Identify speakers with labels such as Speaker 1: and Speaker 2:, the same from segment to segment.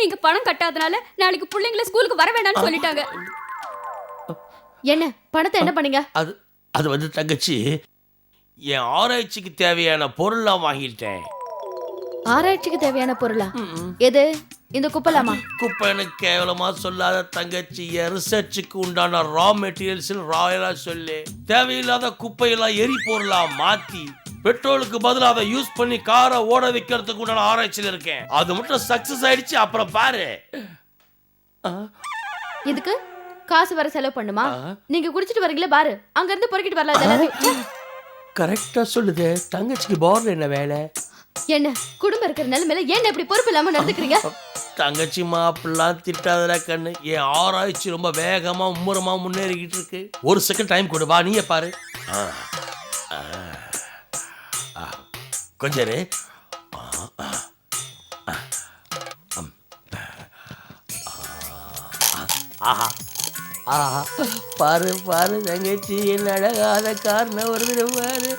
Speaker 1: நீங்க பணம் கட்டாதனால நாளைக்கு பிள்ளைங்கள ஸ்கூலுக்கு வர வேண்டாம்னு சொல்லிட்டாங்க.
Speaker 2: என்ன பணத்தை என்ன பண்ணீங்க?
Speaker 3: அது அது வந்து தங்கச்சி, என் ஆராய்ச்சிக்கு தேவையான பொருள்லாம் வாங்கிட்டேன்.
Speaker 2: ஆராய்ச்சிக்கு தேவையான பொருளா? எது? இந்த குப்பலாமா?
Speaker 3: குப்பை எனக்கு கேவலமா சொல்லாத தங்கச்சி, என் ரிசர்ச்சுக்கு உண்டான ரா மெட்டீரியல்ஸ் ராயலா சொல்லு. தேவையில்லாத குப்பையெல்லாம் எரிபொருளா மாத்தி பெட்ரோலுக்கு பதிலாக அதை யூஸ் பண்ணி காரை ஓட வைக்கிறதுக்கு உண்டான ஆராய்ச்சியில் இருக்கேன். அது மட்டும் சக்சஸ் ஆயிடுச்சு. அப்புறம் பாரு.
Speaker 2: இதுக்கு காசு வர செலவு பண்ணுமா? நீங்க குடிச்சிட்டு வரீங்களே பாரு, அங்க இருந்து பொறுக்கிட்டு வரலாம் எல்லாத்தையும்.
Speaker 3: கரெக்டா சொல்லுது தங்கச்சிக்கு. போர்ல என்ன வேலை?
Speaker 2: என்ன குடும்பம் இருக்கிற நிலைமையில ஏன் இப்படி பொறுப்பு இல்லாம நடந்துக்கிறீங்க?
Speaker 3: தங்கச்சி மாப்பிள்ளாம் திட்டாதடா கண்ணு. என் ஆராய்ச்சி ரொம்ப வேகமா மும்முரமா முன்னேறிக்கிட்டு இருக்கு. ஒரு செகண்ட் டைம் கொடு, வா நீயே பாரு. கொஞ்சம் இரு. ஆஹா ஆஹா, பாரு பாரு தங்கச்சி, என்ன அழகாத காரணம் வருது பாரு.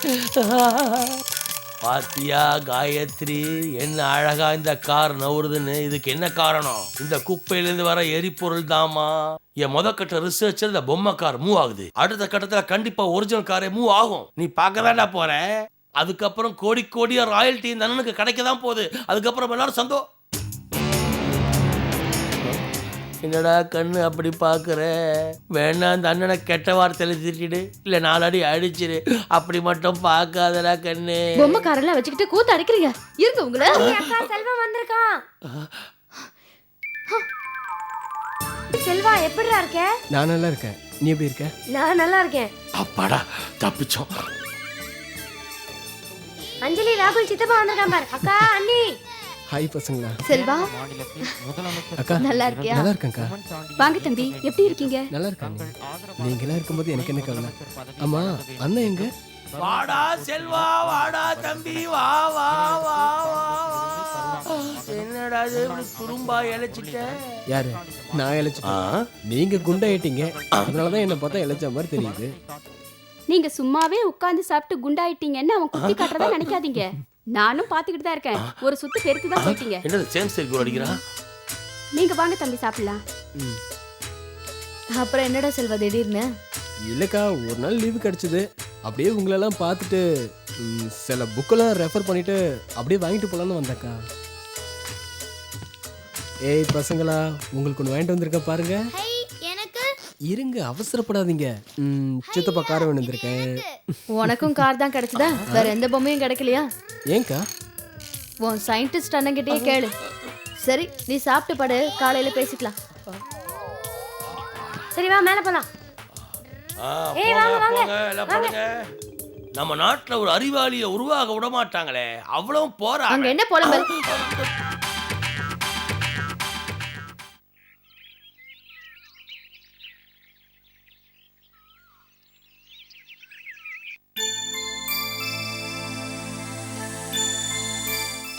Speaker 3: பாத்தியா காயத்ரி, என்ன அழகா இந்த கார் நவுறுதுன்னு. இதுக்கு என்ன காரணம்? இந்த குப்பையிலேருந்து வர எரிபொருள் தாமா. என் கட்ட ரிசர்ச் இந்த பொம்மை கார் மூவ் ஆகுது. அடுத்த கட்டத்துல கண்டிப்பா ஒரிஜினல் காரே மூவ் ஆகும். நீ பார்க்கதான்டா போற. அதுக்கப்புறம் கோடி கோடியா ராயல்டி இந்த அண்ணனுக்கு கிடைக்க தான் போகுது. அதுக்கப்புறம் எல்லாரும் என்னடா கண்ணு அப்படி பாக்குற? வேணா அந்த அண்ணனை கெட்ட வார்த்தையில திட்டிடு, இல்ல நாலடி அடிச்சிரு. அப்படி மட்டும் பார்க்காதடா கண்ணு.
Speaker 2: பொம்மை காரெல்லாம் வச்சுக்கிட்டு கூத்து அடிக்கிறீங்க. இருங்க உங்களை.
Speaker 4: அக்கா செல்வம் வந்திருக்கான். செல்வா எப்படிடா இருக்க?
Speaker 5: நான் நல்லா இருக்கேன். நீ எப்படி இருக்க?
Speaker 4: நான் நல்லா இருக்கேன்.
Speaker 3: அப்பாடா தப்பிச்சோம்.
Speaker 4: அஞ்சலி ராகுல் சித்தப்பா வந்திருக்கான் பாரு. அக்கா அண்ணி.
Speaker 5: ஹாய் பசங்களா.
Speaker 2: செல்வா
Speaker 5: அக்கா
Speaker 2: நல்லா இருக்கியா?
Speaker 5: நல்லா இருக்கேன்க்கா.
Speaker 1: வாங்க தம்பி, எப்படி இருக்கீங்க?
Speaker 5: நல்லா இருக்காங்க. நீங்க எல்லாம் இருக்கும்போது எனக்கு என்ன கவலை? அம்மா அண்ணன் எங்க?
Speaker 3: வாடா செல்வா, வாடா தம்பி, வா வா வா வா. என்னடா இது குறும்பா இழைச்சிட்ட?
Speaker 5: யாரு? நான் இழைச்சிட்டேன். நீங்க குண்டாயிட்டீங்க, அதனாலதான் என்ன பார்த்தா இழைச்ச மாதிரி தெரியுது.
Speaker 1: நீங்க சும்மாவே உட்கார்ந்து சாப்பிட்டு குண்டாயிட்டீங்கன்னு அவன் குத்தி காட்டுறதா நினைக்காதீங்க. நானும் பாத்துக்கிட்டு தான் இருக்கேன். ஒரு சுத்து பெருத்து தான் போயிட்டீங்க.
Speaker 3: என்னது சேம் சரி கோல் அடிக்கிறா?
Speaker 1: நீங்க வாங்க தம்பி சாப்பிடலாம்.
Speaker 2: அப்புறம் என்னடா செல்வா திடீர்னு?
Speaker 5: இல்லக்கா, ஒரு நாள் லீவு கிடைச்சது. அப்படியே உங்களெல்லாம் பார்த்துட்டு சில புக்கெல்லாம் ரெஃபர் பண்ணிட்டு அப்படியே வாங்கிட்டு போலான்னு வந்தேக்கா. ஏய் பசங்களா, உங்களுக்கு ஒன்று வாங்கிட்டு வந்திருக்கேன் பாருங்க. இருங்க, அவசரப்படாதீங்க. சித்தப்பா கார் வேணும் வந்திருக்கேன்.
Speaker 2: உனக்கும் கார் தான் கிடைச்சதா? வேற எந்த பொம்மையும் கிடைக்கலையா?
Speaker 5: ஏங்கா?
Speaker 2: உன் சயின்டிஸ்ட் அண்ணங்கிட்டயே கேளு. சரி நீ சாப்பிட்டு படு, காலையில பேசிக்கலாம்.
Speaker 4: சரி வா மேல போலாம்.
Speaker 3: ஏய் வாங்க வாங்க எல்லாம் போங்க. நம்ம நாட்டுல ஒரு அறிவாளியை உருவாக விட மாட்டாங்களே, அவ்வளவு போறாங்க.
Speaker 2: அங்க என்ன புலம்பல்?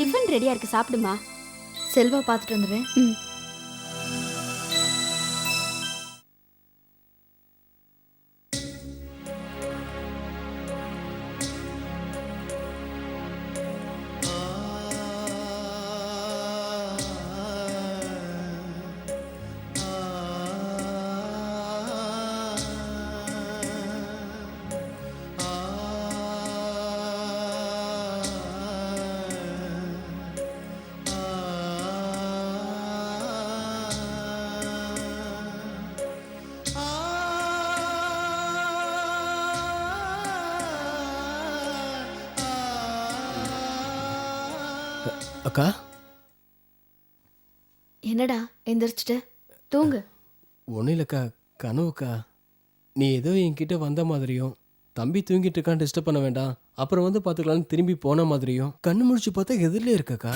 Speaker 1: டிஃபன் ரெடியா இருக்கு, சாப்பிடுமா.
Speaker 2: செல்வா பார்த்துட்டு வந்துடுறேன்.
Speaker 5: அக்கா
Speaker 2: என்னடா எந்திரிச்சிட்ட? தூங்கு.
Speaker 5: ஒன்றும் இல்லைக்கா, கனவுக்கா. நீ ஏதோ என்கிட்ட வந்த மாதிரியும், தம்பி தூங்கிட்டு இருக்கான்னு டிஸ்டர்ப் பண்ண வேண்டாம், அப்புறம் வந்து பார்த்துக்கலான்னு திரும்பி போன மாதிரியும் கண்ணு முடிச்சு பார்த்தா எதிரிலே இருக்கக்கா.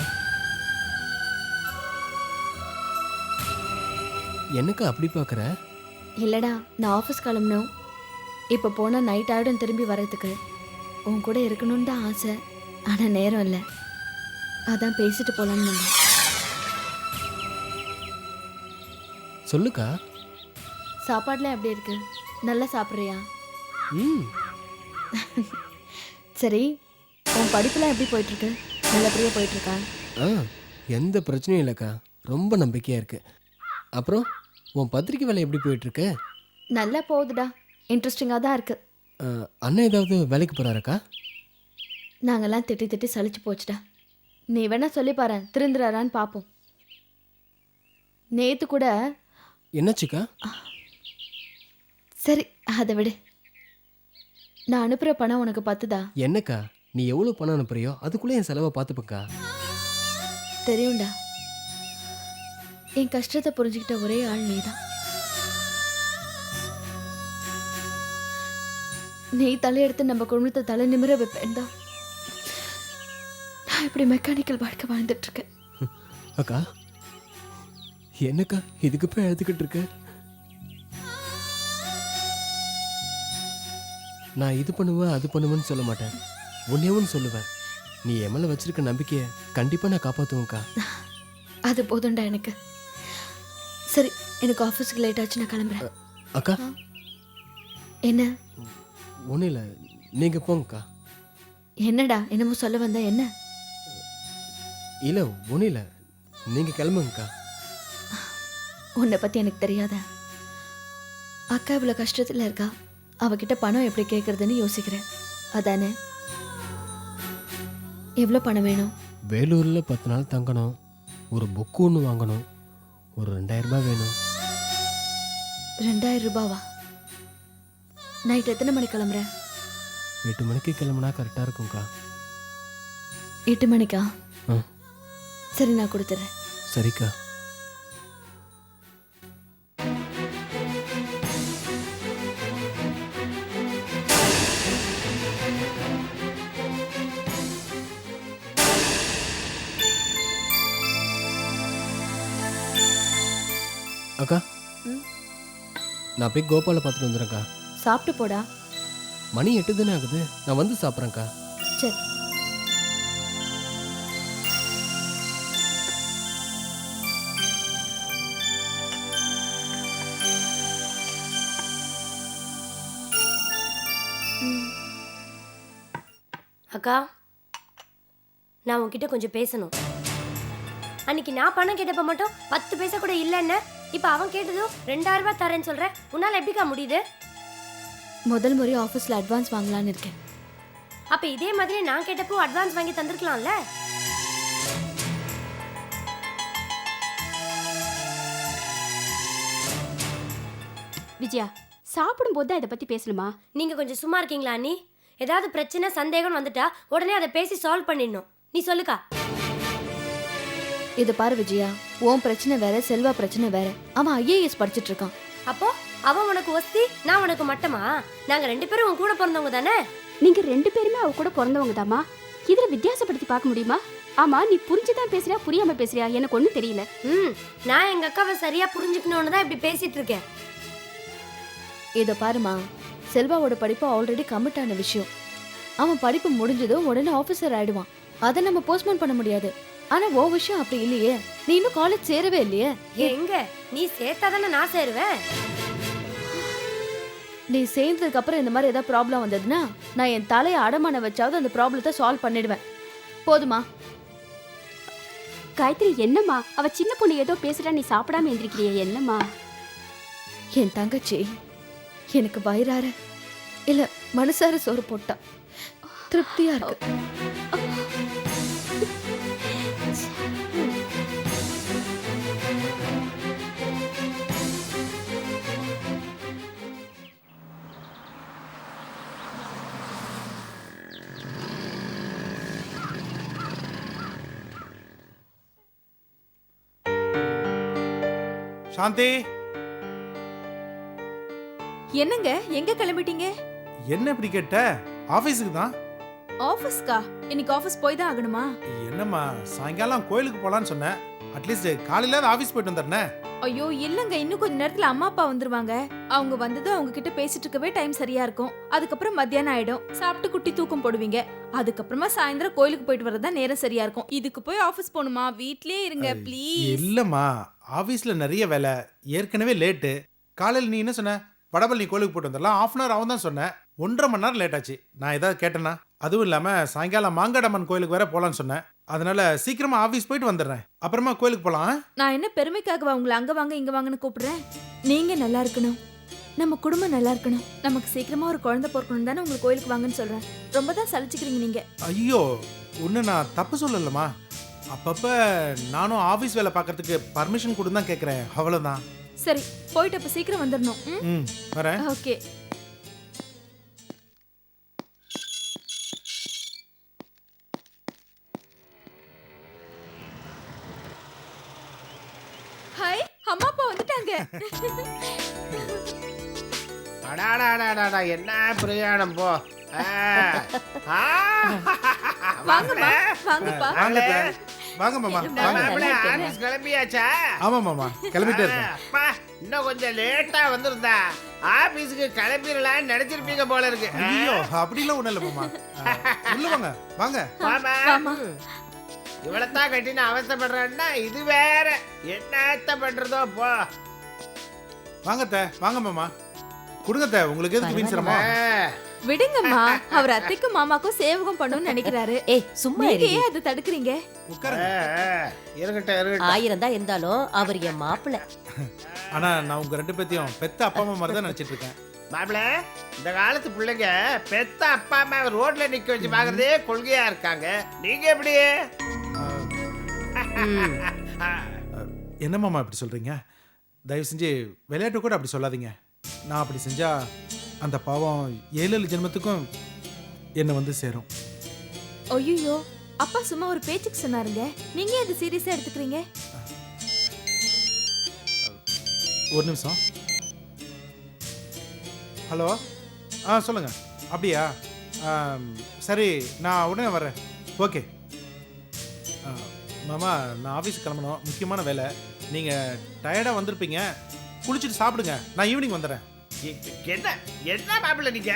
Speaker 5: என்னக்கா அப்படி பார்க்குற?
Speaker 2: இல்லடா, நான் ஆஃபீஸ் கிளம்பணும். இப்போ போனால் நைட் ஆகிடும் திரும்பி வர்றதுக்கு. உன் கூட இருக்கணும்னு தான் ஆசை, ஆனால் நேரம் இல்லை. அதான் பேசிட்டு போலான்னு வந்தேன்.
Speaker 5: சொல்லுக்கா.
Speaker 2: சாப்பாடுலாம் எப்படி இருக்கு? நல்லா சாப்பிட்றியா?
Speaker 5: ம்.
Speaker 2: சரி, உன் படிப்புலாம் எப்படி போயிட்டுருக்கு? நல்லபடியாக போயிட்டுருக்கா?
Speaker 5: எந்த பிரச்சனையும் இல்லைக்கா. ரொம்ப நம்பிக்கையாக இருக்கு. அப்புறம் உன் பத்திரிக்கை வேலை எப்படி போயிட்டுருக்கு?
Speaker 2: நல்லா போகுதுடா, இன்ட்ரெஸ்டிங்காக தான் இருக்கு.
Speaker 5: அண்ணன் ஏதாவது வேலைக்கு போகிறாருக்கா?
Speaker 2: நாங்கெல்லாம் திட்டி திட்டி சலிச்சு போச்சுடா. நீ வேணா சொல்லி பாரு, திருந்துறாரான்னு பார்ப்போம். நேத்து கூட
Speaker 5: என்னாச்சுக்கா?
Speaker 2: சரி அதை விடு. நான் அனுப்புகிற பணம் உனக்கு பத்துதா?
Speaker 5: என்னக்கா, நீ எவ்வளோ பணம் அனுப்புறியோ அதுக்குள்ளே என் செலவை பார்த்துப்பக்கா.
Speaker 2: தெரியும்டா, என் கஷ்டத்தை புரிஞ்சுக்கிட்ட ஒரே ஆள் நீதான். நீ தலையெடுத்து நம்ம குடும்பத்தை தலை நிமிர வைப்பேன்டா. நான் இப்படி மெக்கானிக்கல் வாழ்க்கை வாழ்ந்துட்டு இருக்கேன்.
Speaker 5: அக்கா, என்னக்கா இதுக்கு போய் எழுதுக்கிட்டு இருக்க? நான் இது பண்ணுவேன் அது பண்ணுவேன்னு சொல்ல மாட்டேன், ஒன்னேன்னு சொல்லுவேன். நீ என் மேல வச்சிருக்க நம்பிக்கையை கண்டிப்பா நான் காப்பாத்துவேன்க்கா.
Speaker 2: அது போதும்டா எனக்கு. சரி, எனக்கு ஆஃபீஸுக்கு லேட் ஆச்சு, நான் கிளம்புறேன்.
Speaker 5: அக்கா,
Speaker 2: என்ன?
Speaker 5: ஒன்றும் இல்லை, நீங்க போங்கக்கா.
Speaker 2: என்னடா என்னமோ சொல்ல வந்தா? என்ன?
Speaker 5: இல்லை ஒன்றும் இல்லை, நீங்க கிளம்புங்கக்கா.
Speaker 2: உன்னை பத்தி எனக்கு தெரியாத? அக்கா இவ்வளோ கஷ்டத்தில் இருக்கா, அவகிட்ட பணம் எப்படி கேட்கறதுன்னு யோசிக்கிறேன். அதானே? எவ்வளோ பணம் வேணும்?
Speaker 5: வேலூர்ல 10 நாள் தங்கணும், ஒரு புக்கு ஒன்று வாங்கணும், ஒரு 2000 ரூபாய் வேணும்.
Speaker 2: 2000 ரூபாவா? நைட் எத்தனை மணி கிளம்புற?
Speaker 5: 8 மணிக்கு கிளம்புனா கரெக்டாக இருக்கும்க்கா.
Speaker 2: 8 மணிக்கா?
Speaker 5: ஆ.
Speaker 2: சரி, நான் கொடுத்துட்றேன்.
Speaker 5: சரிக்கா. அக்கா, நான் போய் கோபாலை பார்த்துட்டு வந்துடுறேன்க்கா.
Speaker 2: சாப்பிட்டு போடா.
Speaker 5: மணி 8 தானே ஆகுது, நான் வந்து சாப்பிட்றேன்க்கா.
Speaker 2: சரி.
Speaker 4: அக்கா, நான் உன்கிட்ட கொஞ்சம் பேசணும். அன்னைக்கு நான் பணம் கேட்டப்ப மட்டும் 10 பைசா கூட இல்லைன்னு, இப்போ அவன் கேட்டதும் 2000 ரூபாய் தரேன்னு சொல்ற. உன்னால எப்படிக்கா முடியுது?
Speaker 2: முதல் முறை ஆஃபீஸில் அட்வான்ஸ் வாங்கலான்னு இருக்கேன்.
Speaker 4: அப்ப இதே மாதிரி நான் கேட்டப்போ அட்வான்ஸ் வாங்கி தந்திருக்கலாம்ல.
Speaker 1: விஜயா, சாப்பிடும்போது தான் இதை பத்தி பேசணுமா?
Speaker 4: நீங்க கொஞ்சம் சும்மா இருக்கீங்களா அண்ணி? ஏதாவது பிரச்சனை சந்தேகம் வந்துட்டா உடனே அதை பேசி சால்வ் பண்ணிடணும். நீ சொல்லுக்கா.
Speaker 2: இது பாரு விஜயா, உன் பிரச்சனை வேற, செல்வா பிரச்சனை வேற. அவன் ஐஏஎஸ் படிச்சிட்டு இருக்கான்.
Speaker 4: அப்போ அவன் உனக்கு ஒஸ்தி, நான் உனக்கு மட்டமா? நாங்க 2 பேரும் உன் கூட பிறந்தவங்க தானே?
Speaker 1: நீங்க 2 பேருமே அவ கூட பிறந்தவங்க தாமா. இதுல வித்தியாசப்படுத்தி பார்க்க முடியுமா? ஆமா, நீ புரிஞ்சுதான் பேசுறியா புரியாம பேசுறியா? எனக்கு ஒண்ணும் தெரியல.
Speaker 4: நான் எங்க அக்காவை சரியா புரிஞ்சுக்கணும்னு தான் இப்படி பேசிட்டு இருக்கேன்.
Speaker 2: இதை பாருமா, செல்வாவோட படிப்பு ஆல்ரெடி கமிட் ஆன விஷயம். அவன் படிப்பு முடிஞ்சதும் உடனே ஆஃபீஸர் ஆயிடுவான். அதை நம்ம போஸ்ட்போன் பண்ண முடியாது. ஆனா ஓ விஷயம் அப்படி இல்லையே. நீ இன்னும் காலேஜ் சேரவே இல்லையே.
Speaker 4: எங்க நீ சேர்த்தாதானே நான் சேருவேன்.
Speaker 2: நீ சேர்ந்ததுக்கு அப்புறம் இந்த மாதிரி ஏதாவது ப்ராப்ளம் வந்ததுன்னா நான் என் தலையை அடமான வச்சாவது அந்த ப்ராப்ளத்தை சால்வ் பண்ணிடுவேன். போதுமா?
Speaker 1: காயத்ரி, என்னம்மா? அவ சின்ன பொண்ணு ஏதோ பேசுறா, நீ சாப்பிடாம எந்திரிக்கிறிய, என்னம்மா?
Speaker 2: என் தங்கச்சி எனக்கு வயிறார இல்ல மனசார சோறு போட்டா திருப்தியா இருக்கு.
Speaker 6: சாந்தி,
Speaker 7: என்னங்க எங்க கிளம்பிட்டீங்க?
Speaker 6: என்ன இப்படி கேட்ட? ஆபீஸுக்கு தான்.
Speaker 7: ஆபீஸ்க்கா? இன்னைக்கு ஆபீஸ் போய் தான் ஆகணுமா?
Speaker 6: என்னம்மா, சாயங்காலம் கோயிலுக்கு போலான்னு சொன்னேன். அட்லீஸ்ட் காலையில ஆபீஸ் போயிட்டு வந்துடுறேன்.
Speaker 7: ஐயோ இல்லங்க, இன்னும் கொஞ்ச நேரத்துல அம்மா அப்பா வந்துருவாங்க. அவங்க வந்ததும் அவங்க கிட்ட பேசிட்டு இருக்கவே டைம் சரியா இருக்கும். அதுக்கப்புறம் மத்தியானம் ஆயிடும். சாப்பிட்டு குட்டி தூக்கம் போடுவீங்க. அதுக்கப்புறமா சாயந்தரம் கோயிலுக்கு போயிட்டு வரதா நேரம் சரியா இருக்கும். இதுக்கு போய் ஆபீஸ் போகணுமா? வீட்லயே இருங்க ப்ளீஸ்.
Speaker 6: இல்லம்மா, ஆபீஸ்ல நிறைய வேலை, ஏற்கனவே லேட்டு. காலையில் நீ என்ன சொன்ன? வடபழனி கோயிலுக்கு போயிட்டு வந்துடலாம். 1/2 hour அவன் தான் சொன்னேன். 1.5 மணி நேரம் லேட் ஆச்சு. நான் ஏதாவது கேட்டேனா? அதுவும் இல்லாம சாயங்காலம் மாங்காடம்மன் கோயிலுக்கு வேற போலான்னு சொன்னேன். அதனால சீக்கிரமா ஆபீஸ் போயிட்டு வந்துடுறேன். அப்புறமா கோயிலுக்கு போலாம்.
Speaker 7: நான் என்ன பெருமைக்காகவா உங்களை அங்க வாங்க இங்க வாங்கன்னு கூப்பிடுறேன். நீங்க நல்லா இருக்கணும், நம்ம குடும்பம் நல்லா இருக்கணும், நமக்கு சீக்கிரமா ஒரு குழந்தை பிறக்கணும் தானே உங்களுக்கு கோயிலுக்கு வாங்கன்னு சொல்றேன். ரொம்ப தான் சலிச்சுக்கிறீங்க நீங்க.
Speaker 6: ஐயோ, ஒன்று நான் தப்பு சொல்லலம்மா. அப்பப்ப நானும் ஆபீஸ் வேலை பார்க்கறதுக்கு பர்மிஷன் கொடுன்னு தான் கேட்குறேன், அவ்வளோதான்.
Speaker 7: சரி, போயிட்டு அப்ப சீக்கிரம் வந்துடணும்.
Speaker 6: ம், வரேன்.
Speaker 7: ஓகே. ஹாய், அம்மா அப்பா வந்துட்டாங்க.
Speaker 8: அடாடாடாடா, என்ன பிரயாணம் போ.
Speaker 7: வாங்கம்மா, வாங்கப்பா.
Speaker 6: வாங்க அத்தை. வாங்க மாமா, வாங்க.
Speaker 8: ஆபீஸ் கிளம்பியாச்சா?
Speaker 6: ஆமா மாமா, கிளம்பிட்டே இருக்கேன்.
Speaker 8: அப்பா, இன்னும் கொஞ்சம் லேட்டா வந்திருந்தா ஆபீஸுக்கு கிளம்பிடலாம்னு நினைச்சிருப்பீங்க போல இருக்கு.
Speaker 6: ஐயோ, அப்படிலாம் ஒண்ணும் இல்லை மாமா. உள்ள வாங்க, வாங்க.
Speaker 8: மாமா, இவ்வளத்தான் கட்டின அவசரப்படுறேன்னா இது வேற என்னத்த பண்றதோ போ.
Speaker 6: வாங்க அத்தை, வாங்க மாமா. கொடுங்க அத்தை, உங்களுக்கு எதுக்கு வீண் சிரமம்?
Speaker 7: விடுங்கம்மா, அவர் அத்தைக்கும் மாமாக்கும் சேவகம் பண்ணணும்னு நினைக்கிறாரு.
Speaker 9: ஏய் சும்மா
Speaker 7: நீங்க
Speaker 9: இரு.
Speaker 7: ஏன் அதை தடுக்கிறீங்க?
Speaker 6: உட்காருங்க.
Speaker 8: இருக்கட்டும்.
Speaker 9: 1000 தான் இருந்தாலும் அவர் என் மாப்பிள்ளை.
Speaker 6: ஆனா நான் உங்க ரெண்டு பேத்தையும் பெத்த அப்பா அம்மா மாதிரி தான் நினைச்சிட்டு இருக்கேன்.
Speaker 8: மாப்பிள, இந்த காலத்து பிள்ளைங்க பெத்த அப்பா அம்மா ரோட்ல நிக்க வச்சு பாக்குறதே கொள்கையா இருக்காங்க. நீங்க எப்படி?
Speaker 6: என்ன மாமா இப்படி சொல்றீங்க? தயவு செஞ்சு விளையாட்டு கூட அப்படி சொல்லாதீங்க. நான் அப்படி செஞ்சா அந்த பாவம் 7 ஜென்மத்துக்கும் என்ன வந்து சேரும்.
Speaker 7: ஐயோ, அப்பா சும்மா ஒரு பேச்சுக்கு சொன்னாருங்க, நீங்க ஏன் அது சீரியஸா எடுத்துக்கிறீங்க?
Speaker 6: ஒரு நிமிஷம். ஹலோ, சொல்லுங்க. அப்படியா? சரி, நான் உடனே வரேன். ஓகே மாமா, நான் ஆஃபீஸ் கிளம்பணும், முக்கியமான வேலை. நீங்கள் டயர்டாக வந்திருப்பீங்க, குளிச்சுட்டு சாப்பிடுங்க, நான் ஈவினிங் வந்துடுறேன்.
Speaker 8: என்ன என்ன மாப்பிள்ள, நீங்க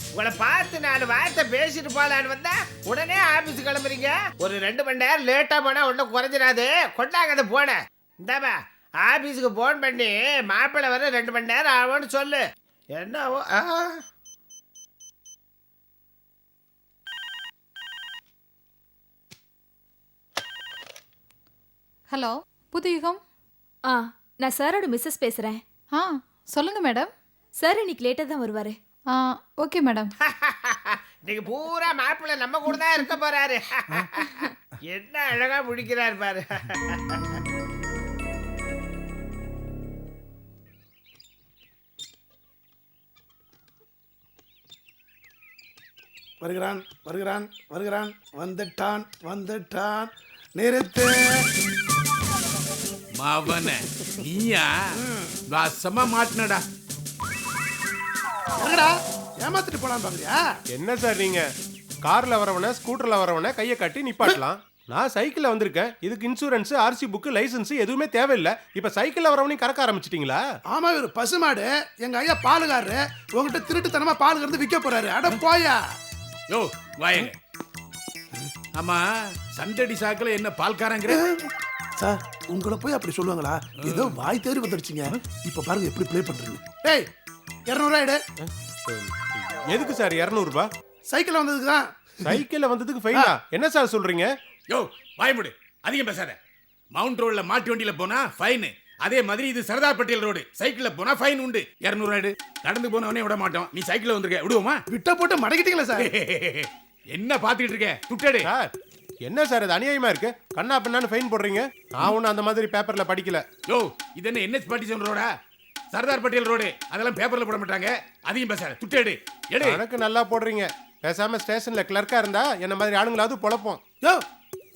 Speaker 8: உங்களை பார்த்து 4 வார்த்தை பேசிட்டு போலான்னு வந்தா உடனே ஆபீஸ் கிளம்புறீங்க. ஒரு 2 மணி நேரம் லேட்டா போனா ஒன்றும் குறைஞ்சிடாது. கொண்டாங்க அதை போன. இந்தாப்பா, ஆபீஸுக்கு போன் பண்ணி மாப்பிள்ளை வர 2 மணி நேரம் ஆகும்னு சொல்லு. என்னவோ.
Speaker 10: ஹலோ, புதுயுகம்.
Speaker 7: நான் சாரோட மிஸ்ஸஸ் பேசுறேன்.
Speaker 10: சொல்லுங்க மேடம்.
Speaker 7: சார் இன்னைக்கு லேட்டா தான் வருவாரு.
Speaker 10: Okay madam.
Speaker 8: நீங்க பூரா மாப்பிள்ளை நம்ம கூட தான் இருக்க போறாரு. என்ன அழகா முடிக்கிறார் பாரு.
Speaker 11: வருகிறான் வருகிறான் வருகிறான். வந்துட்டான் வந்துட்டான். நிறுத்து.
Speaker 12: மாவன நீயா வாசமா மாட்டினடா.
Speaker 11: ஏமாத்திட்டு போலாம் பாக்குறியா?
Speaker 5: என்ன சார் நீங்க கார்ல வரவன ஸ்கூட்டர்ல வரவன கையை கட்டி நிப்பாட்டலாம். நான் சைக்கிள்ல வந்திருக்கேன். இதுக்கு இன்சூரன்ஸ், ஆர்சி புக், லைசன்ஸ் எதுவுமே தேவையில்லை. இப்ப சைக்கிள்ல வரவனையும் கறக்க ஆரம்பிச்சிட்டீங்களா?
Speaker 11: ஆமா, ஒரு பசுமாடு. எங்க ஐயா பாலுகாரரு உங்ககிட்ட திருட்டுத்தனமா பால் கறந்து விற்க போறாரு. அட போயா.
Speaker 12: யோ வாயங்க. ஆமா, சண்டடி சாக்கில் என்ன பால்காரங்கிற?
Speaker 11: சார், உங்களை போய் அப்படி சொல்லுவாங்களா? ஏதோ வாய் தேறி வந்துடுச்சுங்க. இப்ப பாருங்க எப்படி ப்ளே பண்றீங்க. டேய், 200 எடு.
Speaker 5: எதுக்கு சார் 200 ரூபாய்?
Speaker 11: சைக்கிள் வந்ததுக்கு தான்.
Speaker 5: சைக்கிள்ல வந்ததுக்கு ஃபைனா? என்ன சார் சொல்றீங்க?
Speaker 12: யோ வாய்முடு, அதிகம் பேசாத. மவுண்ட் ரோட்ல மாட்டு வண்டியில போனா ஃபைன். அதே மாதிரி இது சர்தார் பட்டேல் ரோடு, சைக்கிள்ல போனா ஃபைன் உண்டு. 200 எடு. நடந்து போனவனே விட மாட்டோம். நீ சைக்கிள்ல வந்திருக்க, விடுவோமா?
Speaker 11: விட்ட போட்டு மடக்கிட்டீங்களா சார்?
Speaker 12: என்ன பாத்துக்கிட்டு இருக்க? துட்டடு.
Speaker 5: சார் என்ன சார் இது அநியாயமா இருக்கு? கண்ணா பின்னான்னு ஃபைன் போடுறீங்க. நான் ஒன்றும் அந்த மாதிரி பேப்பர்ல படிக்கல.
Speaker 12: யோ, இது என்ன NH பாட்டிசன் ரோடா? சர்தார் பட்டேல் ரோடு. அதெல்லாம் பேப்பர்ல போட மாட்டாங்க. அதிகம் பேசாத, துட்டடு. எடு.
Speaker 5: எனக்கு நல்லா போடுறீங்க. பேசாம ஸ்டேஷன்ல கிளர்க்கா இருந்தா என்ன மாதிரி ஆளுங்களாவது பொழப்போம்.
Speaker 11: யோ,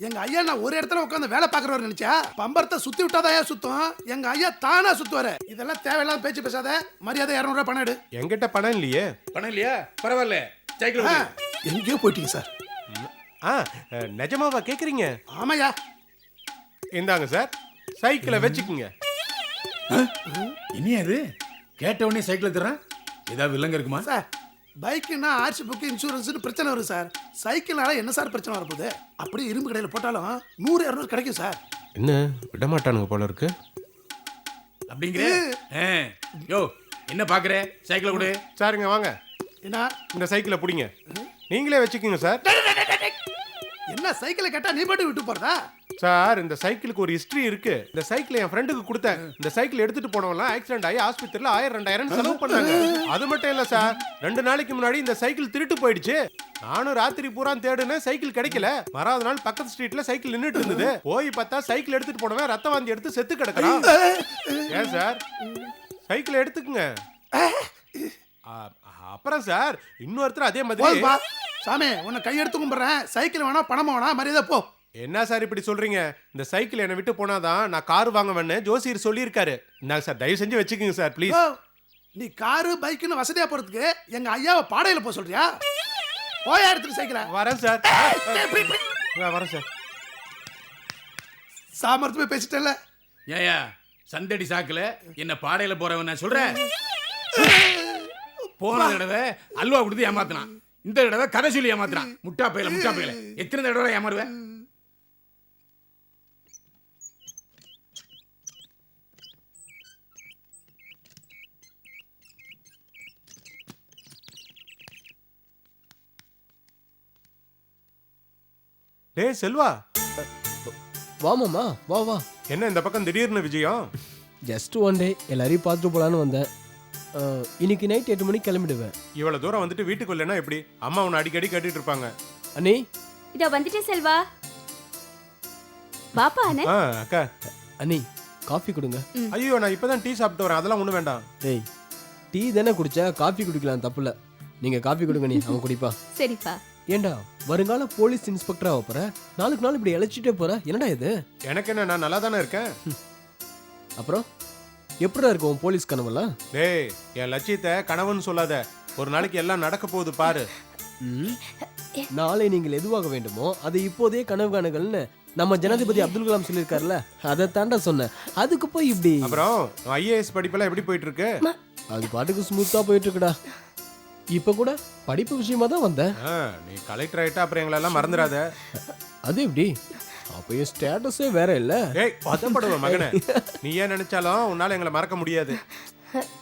Speaker 11: எங்க ஐயா நான் ஒரு இடத்துல உட்காந்து வேலை பாக்குறவர் நினைச்சா பம்பரத்தை சுத்தி விட்டாதான் ஐயா சுத்தம். எங்க ஐயா தானா சுத்துவாரு. இதெல்லாம் தேவையில்லாத பேச்சு பேசாத. மரியாதை 200 ரூபாய் பணம் எடு.
Speaker 5: என்கிட்ட பணம் இல்லையே.
Speaker 12: பணம் இல்லையா? பரவாயில்ல, சைக்கிள் ஓடு.
Speaker 11: எங்கேயோ போயிட்டீங்க சார்.
Speaker 5: நிஜமாவா கேக்குறீங்க?
Speaker 11: ஆமாயா.
Speaker 5: இந்தாங்க சார், சைக்கிளை வச்சுக்குங்க.
Speaker 12: இனி அது கேட்ட உடனே சைக்கிள் தர்றேன். ஏதாவது வில்லங்க இருக்குமா
Speaker 11: சார்? பைக்குன்னா ஆர்சி புக்கு, இன்சூரன்ஸ் பிரச்சனை வரும் சார். சைக்கிள்னால என்ன சார் பிரச்சனை வரப்போகுது? அப்படியே இரும்பு கடையில் போட்டாலும் 100 200 கிடைக்கும் சார்.
Speaker 5: என்ன விட மாட்டானுங்க போல இருக்கு.
Speaker 12: அப்படிங்கிற? யோ, என்ன பாக்குற? சைக்கிளை கொடு.
Speaker 5: சாருங்க வாங்க,
Speaker 11: என்ன
Speaker 5: இந்த சைக்கிளை பிடிங்க. நீங்களே வச்சுக்கோங்க சார்.
Speaker 11: என்ன சைக்கிளை கேட்டா நீ மட்டும் விட்டு போறதா?
Speaker 13: சார் இந்த சைக்கிளுக்கு ஒரு ஹிஸ்டரி இருக்கு. இந்த சைக்கிள் என் ஃப்ரெண்டுக்கு கொடுத்தேன். இந்த சைக்கிள் எடுத்துட்டு போனவங்களாம் ஆக்சிடென்ட் ஆகி ஆஸ்பத்திரியில 1000-2000 செலவு பண்ணாங்க. அது மட்டும் இல்ல சார், 2 நாளைக்கு முன்னாடி இந்த சைக்கிள் திருட்டு போயிடுச்சு. நானும் ராத்திரி பூரா தேடுனேன், சைக்கிள் கிடைக்கல. மறாவது நாள் பக்கத்து ஸ்ட்ரீட்ல சைக்கிள் நின்னுட்டு இருந்தது. போய் பார்த்தா சைக்கிள் எடுத்துட்டு போனவன் ரத்த வாந்தி எடுத்து செத்து கிடக்குறான். ஏன் சார், சைக்கிள் எடுத்துக்குங்க. அப்புறம் சார் இன்னொருத்தர் அதே மாதிரி.
Speaker 11: சாமி உன்னை கையெடுத்து கும்பிடுறேன். சைக்கிள் வேணா பணமா வேணா மரியாதை போ.
Speaker 13: என்ன சார் இப்படி சொல்றீங்க? இந்த சைக்கிள் என்னை விட்டு போனாதான் நான் கார் வாங்குவேன்னு ஜோசியர் சொல்லியிருக்காரு. நான் சார் தயவு செஞ்சு வச்சுக்கோங்க சார் ப்ளீஸ்.
Speaker 11: நீ காரு பைக்குன்னு வசதியா போறதுக்கு எங்க ஐயாவை பாடையில போக சொல்றியா? போயா எடுத்துட்டு சைக்கிளை.
Speaker 13: வரேன் சார். வரேன் சார்.
Speaker 11: சாமர்த்தியமே பேசிட்டல.
Speaker 12: ஏயா சந்தடி சாக்குல என்ன பாடையில போறவன் நான் சொல்றேன். போன தடவை அல்வா கொடுத்து ஏமாத்தினான், இந்த தடவை கதை சொல்லி ஏமாத்தினான். முட்டா பையல எத்தனை தடவை ஏமாறுவேன்?
Speaker 13: டேய் செல்வா,
Speaker 5: வாமாம்மா வா வா.
Speaker 13: என்ன இந்த பக்கம் திடீர்னு விஜயம்?
Speaker 5: ஜஸ்ட் ஒன் டே எல்லாரையும் பார்த்துட்டு போலான்னு வந்தேன். இன்னைக்கு நைட் 8 மணிக்கு கிளம்பிடுவேன்.
Speaker 13: இவ்வளவு தூரம் வந்துட்டு வீட்டுக்கு வரலன்னா எப்படி? அம்மா உன்னை அடிக்கடி கேட்டுட்டு இருப்பாங்க.
Speaker 5: அண்ணே
Speaker 1: இதோ வந்துட்டேன் செல்வா. பாப்பா அண்ணே.
Speaker 13: அக்கா.
Speaker 5: அண்ணி காஃபி கொடுங்க.
Speaker 13: ஐயோ நான் இப்பதான் டீ சாப்பிட்டு வரேன், அதெல்லாம் ஒண்ணு வேண்டாம்.
Speaker 5: டேய் டீ தானே குடிச்சா, காஃபி குடிக்கலாம் தப்புல. நீங்க காஃபி கொடுங்க, நீ அவன் குடிப்பா.
Speaker 1: சரிப்பா.
Speaker 5: ஏண்டா வருங்கால போலீஸ் இன்ஸ்பெக்டரா போற, நாளுக்கு நாள் இப்படி இழைச்சிட்டே போற, என்னடா இது?
Speaker 13: எனக்கு என்ன, நான் நல்லா தானே இருக்கேன்.
Speaker 5: அப்புறம் எப்படா இருக்கும் போலீஸ் கனவெல்லாம்?
Speaker 13: டேய் என் லட்சியத்தை கனவுன்னு சொல்லாத. ஒரு நாளைக்கு எல்லாம் நடக்க போகுது பாரு.
Speaker 5: நாளை நீங்கள் எதுவாக வேண்டுமோ அதை இப்போதே கனவு காணுங்கள்னு நம்ம ஜனாதிபதி அப்துல் கலாம் சொல்லியிருக்காருல்ல, அதை தாண்டா சொன்னேன். அதுக்கு போய் இப்படி.
Speaker 13: அப்புறம் ஐஏஎஸ் படிப்பெல்லாம் எப்படி போயிட்டு இருக்கு?
Speaker 5: அது பாட்டுக்கு ஸ்மூத்தா போயிட்டு இருக்குடா. இப்ப கூட படிப்பு விஷயமா தான் வந்தேன்.
Speaker 13: நீ கலெக்டர் ஆயிட்டா அப்புறம் எங்களெல்லாம் மறந்துடாத.
Speaker 5: அது எப்படி? அப்ப என் ஸ்டேட்டஸே வேற இல்ல.
Speaker 13: ஏய் பதப்படுவ மகனே, நீ ஏன் நினைச்சாலும் உன்னால எங்களை மறக்க முடியாது.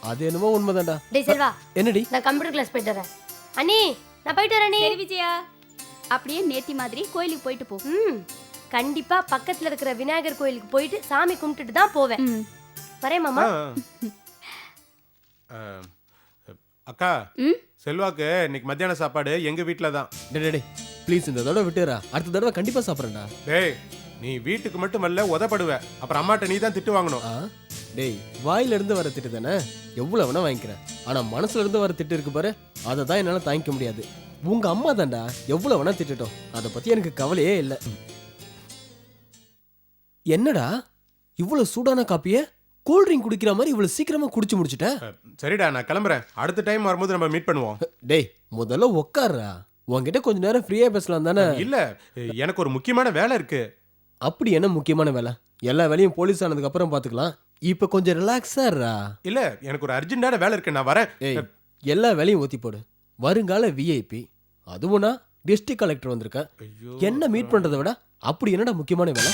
Speaker 5: அது என்னமோ உண்மைதான்டா.
Speaker 4: டேய் செல்வா,
Speaker 2: என்னடி?
Speaker 4: நான் கம்ப்யூட்டர் கிளாஸ் போயிட்டு வரேன். அண்ணி நான் போயிட்டு வரேன்.
Speaker 1: சரி விஜயா, அப்படியே நேத்தி மாதிரி கோயிலுக்கு போயிட்டு போ.
Speaker 4: கண்டிப்பா பக்கத்துல இருக்கிற விநாயகர் கோயிலுக்கு போயிட்டு சாமி கும்பிட்டுட்டு தான் போவேன். வரேன் மாமா.
Speaker 13: அக்கா, செல்வாக்கு இன்னைக்கு மத்தியான சாப்பாடு எங்க வீட்டுல தான்.
Speaker 5: டேய் ப்ளீஸ் இந்த தடவை விட்டுறா, அடுத்த தடவை கண்டிப்பா சாப்பிட்றேன்டா.
Speaker 13: டேய் நீ வீட்டுக்கு மட்டும் வரல உதப்படுவ, அப்புறம் அம்மாட்ட நீ தான் திட்டு வாங்கணும்.
Speaker 5: டேய் வாயில இருந்து வர திட்டு தானே எவ்வளவு வேணா வாங்கிக்கிறேன், ஆனா மனசுல இருந்து வர திட்டு இருக்கு பாரு, அதை தான் என்னால தாங்கிக்க முடியாது. உங்க அம்மா தான்டா எவ்வளவு வேணா திட்டட்டும், அதை பத்தி எனக்கு கவலையே இல்லை. என்னடா இவ்வளவு சூடான காப்பிய கூல் ட்ரிங்க் குடிக்கிற மாதிரி இவ்வளவு சீக்கிரமா குடிச்சு முடிச்சிட்ட?
Speaker 13: சரிடா நான் கிளம்புறேன், அடுத்த டைம் வரும்போது நம்ம மீட் பண்ணுவோம்.
Speaker 5: டேய் முதல்ல உட்கார்றா, உன்கிட்ட கொஞ்ச நேரம் ஃப்ரீயா பேசலாம் தானே?
Speaker 13: இல்ல எனக்கு ஒரு முக்கியமான வேலை இருக்கு.
Speaker 5: அப்படி என்ன முக்கியமான வேலை? எல்லா வேலையும் போலீஸ் ஆனதுக்கு அப்புறம் பாத்துக்கலாம், இப்ப கொஞ்சம் ரிலாக்ஸா இருடா.
Speaker 13: இல்ல எனக்கு ஒரு அர்ஜென்ட்டான வேலை இருக்கு, நான் வரேன்.
Speaker 5: எல்லா வேலையும் ஊத்தி போடு. வருங்கால விஐபி, அதுவும்னா டிஸ்ட்ரிக்ட் கலெக்டர் வந்திருக்க, என்ன மீட் பண்றதை விட அப்படி என்னடா முக்கியமான வேலை?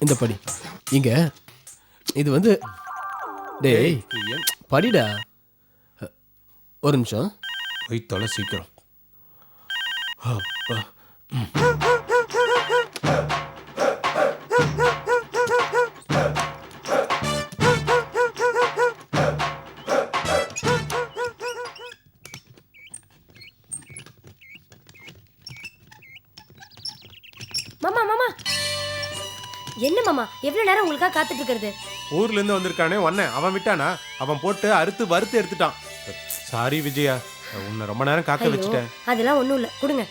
Speaker 5: இந்த படி இங்க, இது வந்து டேய் படிடா. ஒரு நிமிஷம்
Speaker 13: போய் தொலை சீக்கிரம். அப்பா
Speaker 4: மாமா மாமா, என்ன மாமா எவ்வளவு நேரம் உங்களுக்காக காத்துட்டு இருக்கிறது?
Speaker 13: ஊர்ல இருந்து வந்திருக்கானே ஒன்னேன், அவன் விட்டானா? அவன் போட்டு அறுத்து வறுத்து எடுத்துட்டான். சாரி விஜயா, உன்னை ரொம்ப நேரம் காக்க வச்சுட்டேன்.
Speaker 4: அதெல்லாம் ஒண்ணும் இல்ல, கொடுங்க.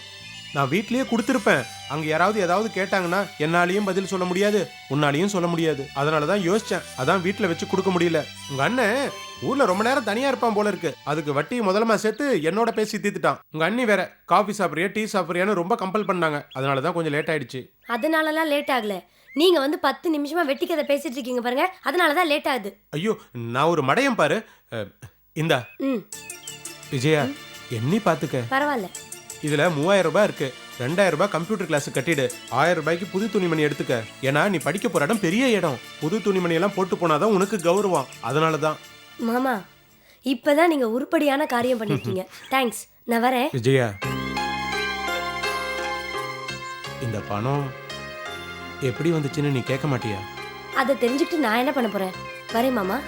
Speaker 13: நான் வீட்லயே கொடுத்துருப்பேன். அங்க யாராவது ஏதாவது கேட்டாங்கன்னா என்னாலையும் பதில் சொல்ல முடியாது, உன்னாலையும் சொல்ல முடியாது. அதனாலதான் யோசிச்சேன். அதான் வீட்டுல வச்சு கொடுக்க முடியல. உங்க அண்ணன் ஊர்ல ரொம்ப நேரம் தனியா இருப்பான் போல இருக்கு. அதுக்கு வட்டி முதலமா சேர்த்து என்னோட பேசி தீர்த்துட்டான். உங்க அண்ணி வேற காஃபி சாப்பிட்றியா டீ சாப்பிட்றியான்னு ரொம்ப கம்பல் பண்ணாங்க. அதனாலதான் கொஞ்சம் லேட் ஆயிடுச்சு.
Speaker 4: அதனாலலாம் லேட் ஆகல. நீங்க வந்து 10 நிமிஷமா வெட்டி கதை பேசிட்டு இருக்கீங்க பாருங்க, அதனாலதான் லேட் ஆகுது.
Speaker 13: ஐயோ நான் ஒரு மடையம் பாரு. இந்தா விஜயா எண்ணி பாத்துக்க.
Speaker 4: பரவாயில்ல.
Speaker 13: இதுல 3000 ரூபாய் இருக்கு. 2000 ரூபாய் கம்ப்யூட்டர் கிளாஸ் கட்டிடு. 1000 ரூபாய்க்கு புது துணிமணி எடுத்துக்க. ஏன்னா நீ படிக்க போற இடம் பெரிய இடம். புது துணிமணி எல்லாம் போட்டு போனாதான் உனக்கு கௌரவம். அதனாலதான்.
Speaker 4: மாமா இப்பதான் நீங்க உருப்படியான காரியம் பண்ணிருக்கீங்க. தேங்க்ஸ். நான் வரேன்.
Speaker 13: விஜயா இந்த பணம் எப்படி வந்துச்சுன்னு நீ கேட்க மாட்டியா?
Speaker 4: அதை தெரிஞ்சுக்கிட்டு நான் என்ன பண்ண போறேன்? வரேன் மாமா.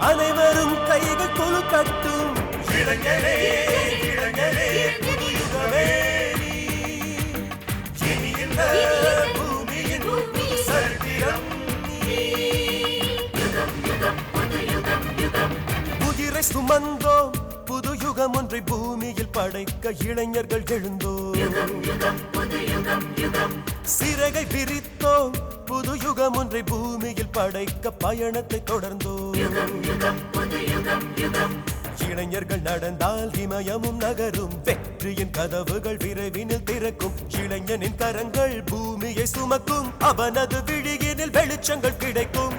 Speaker 14: அனைவரும் கைகள் கொழு கட்டும் இளைஞரே இளைஞரே புதுயுகமே பூமியின் சரித்திரம் உயிரை சுமந்தோம் புது யுகம் ஒன்றை பூமியில் படைக்க இளைஞர்கள் எழுந்தோம் சிறகை விரித்தோம் புது யுகம் ஒன்றை பூமியில் படைக்க பயணத்தை தொடர்ந்தோம் இளைஞர்கள் நடந்தால் இமயமும் நகரும் வெற்றியின் கதவுகள் விரைவினில் திறக்கும் இளைஞனின் கரங்கள் பூமியை சுமக்கும் அவனது விழியினில் வெளிச்சங்கள் கிடைக்கும்